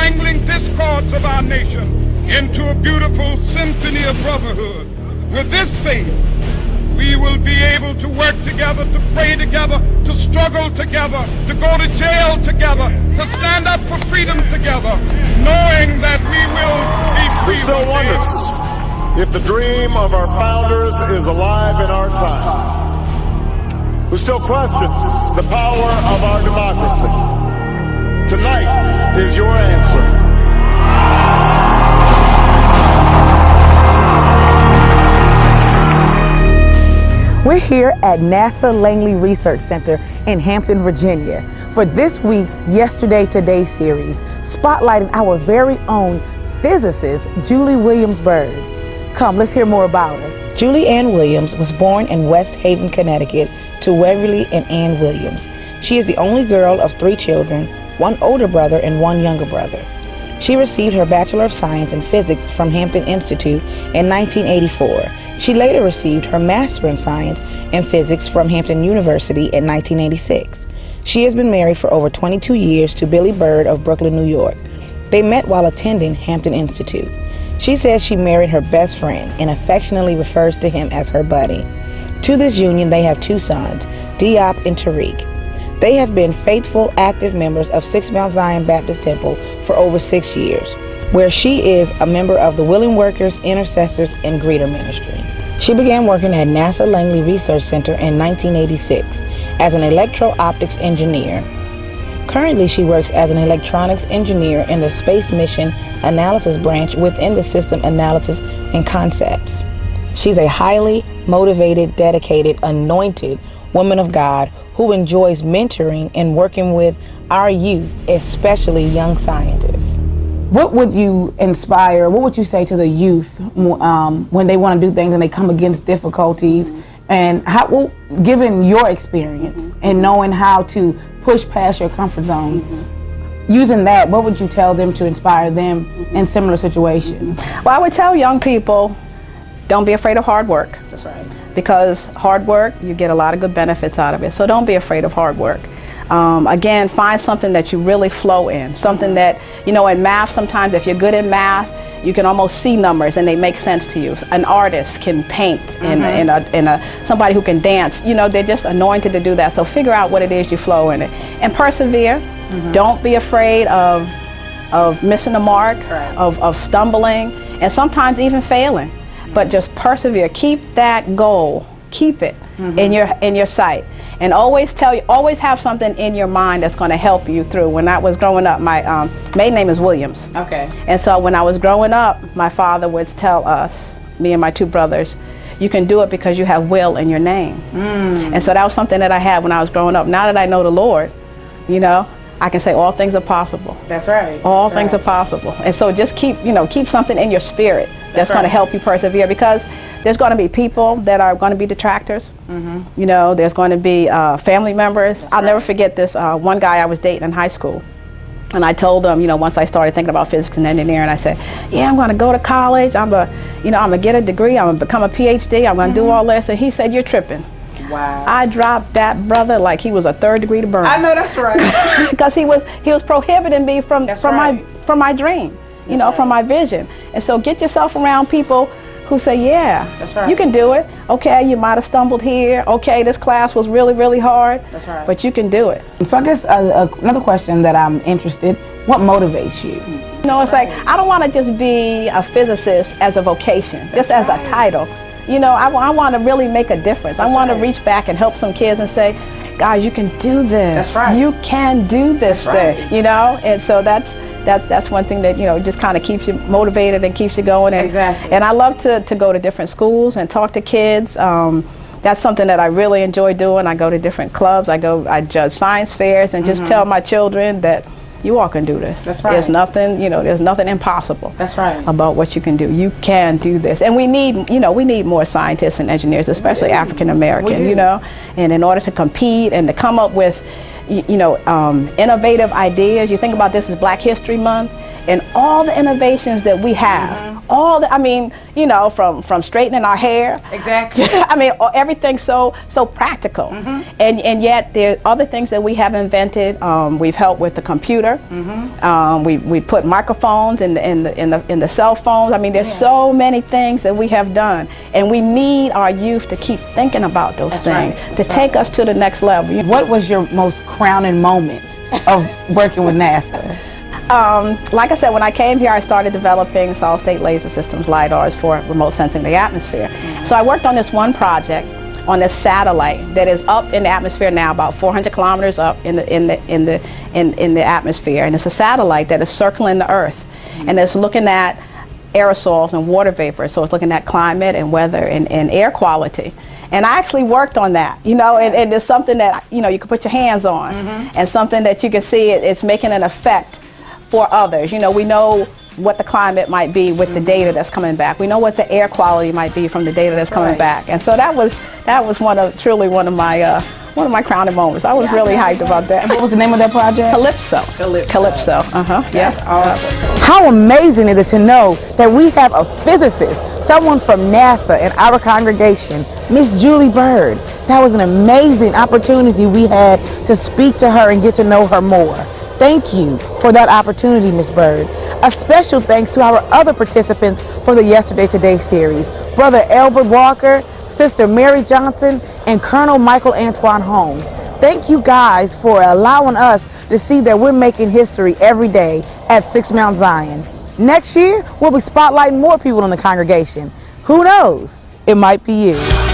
strangling discords of our nation into a beautiful symphony of brotherhood. With this faith, we will be able to work together, to pray together, to struggle together, to go to jail together, to stand up for freedom together, knowing that we will be free. Who still wonders if the dream of our founders is alive in our time? Who still questions the power of our democracy? Tonight is your answer. We're here at NASA Langley Research Center in Hampton, Virginia for this week's Yesterday Today series, spotlighting our very own physicist, Julie Williams Byrd. Come, let's hear more about her. Julie Ann Williams was born in West Haven, Connecticut to Waverly and Ann Williams. She is the only girl of 3 children, 1 older brother and 1 younger brother. She received her Bachelor of Science in Physics from Hampton Institute in 1984. She later received her Master in Science in Physics from Hampton University in 1986. She has been married for over 22 years to Billy Byrd of Brooklyn, New York. They met while attending Hampton Institute. She says she married her best friend and affectionately refers to him as her buddy. To this union, they have 2 sons, Diop and Tariq. They have been faithful, active members of 6 Mount Zion Baptist Temple for over 6 years, where she is a member of the Willing Workers, Intercessors, and Greeter Ministry. She began working at NASA Langley Research Center in 1986 as an electro-optics engineer. Currently, she works as an electronics engineer in the Space Mission Analysis branch within the System Analysis and Concepts. She's a highly motivated, dedicated, anointed woman of God who enjoys mentoring and working with our youth, especially young scientists. What would you inspire, what would you say to the youth when they want to do things and they come against difficulties? And how, well, given your experience and knowing how to push past your comfort zone, using that, what would you tell them to inspire them in similar situations? Well, I would tell young people, don't be afraid of hard work. That's right. Because hard work, you get a lot of good benefits out of it. So don't be afraid of hard work. Again, find something that you really flow in. Something that, you know, in math, sometimes if you're good at math, you can almost see numbers and they make sense to you. An artist can paint, somebody who can dance, you know, they're just anointed to do that. So figure out what it is you flow in it. And persevere. Don't be afraid of missing the mark, of stumbling, and sometimes even failing. But just persevere. Keep that goal. Keep it in your sight. And always have something in your mind that's going to help you through. When I was growing up, my maiden name is Williams. Okay. And so when I was growing up, my father would tell us, me and my 2 brothers, you can do it because you have will in your name. And so that was something that I had when I was growing up. Now that I know the Lord, you know, I can say all things are possible. That's right. All things are possible. And so just keep something in your spirit that's going to help you persevere, because there's going to be people that are going to be detractors. You know, there's going to be family members. I'll never forget this one guy I was dating in high school. And I told him, you know, once I started thinking about physics and engineering, I said, yeah, I'm going to go to college. I'm going to get a degree. I'm going to become a PhD. I'm going to do all this. And he said, you're tripping. Wow. I dropped that brother like he was a 3rd degree to burn. I know, that's right. Because he was prohibiting me from my dream, you know, from my vision. And so get yourself around people who say, yeah, that's right, you can do it. Okay, you might have stumbled here. Okay, this class was really, really hard. That's right. But you can do it. So I guess another question that I'm interested, what motivates you? You know, it's like, I don't want to just be a physicist as a vocation, just as a title. You know, I want to really make a difference. I want to reach back and help some kids and say, guys, you can do this. That's right. You can do this thing, you know? And so that's one thing that, you know, just kind of keeps you motivated and keeps you going. And, and I love to go to different schools and talk to kids. That's something that I really enjoy doing. I go to different clubs. I judge science fairs and just tell my children that you all can do this. That's right. There's nothing, you know, there's nothing impossible. That's right. About what you can do. You can do this. And we need more scientists and engineers, especially African American, you know. And in order to compete and to come up with, you know, innovative ideas. You think about this is Black History Month, in all the innovations that we have. All the, I mean, you know, from straightening our hair. Exactly. I mean, everything's so practical. And yet there are other things that we have invented. We've helped with the computer. We put microphones in the cell phones. I mean, there's so many things that we have done, and we need our youth to keep thinking about those things to take us to the next level. What was your most crowning moment of working with NASA? Like I said, when I came here, I started developing solid-state laser systems, LiDARs, for remote sensing the atmosphere. So I worked on this one project on this satellite that is up in the atmosphere now, about 400 kilometers up in the atmosphere, and it's a satellite that is circling the Earth, and it's looking at aerosols and water vapor. So it's looking at climate and weather and air quality. And I actually worked on that, you know, and it's something that, you know, you can put your hands on, and something that you can see it's making an effect for others. You know, we know what the climate might be with the data that's coming back. We know what the air quality might be from the data that's coming back. And so that was truly one of my crowning moments. I was really hyped about that. What was the name of that project? Calypso. Calypso. Yes. Awesome. How amazing is it to know that we have a physicist, someone from NASA in our congregation, Miss Julie Bird. That was an amazing opportunity we had to speak to her and get to know her more. Thank you for that opportunity, Ms. Bird. A special thanks to our other participants for the Yesterday Today series, Brother Albert Walker, Sister Mary Johnson, and Colonel Michael Antoine Holmes. Thank you guys for allowing us to see that we're making history every day at 6 Mount Zion. Next year, we'll be spotlighting more people in the congregation. Who knows? It might be you.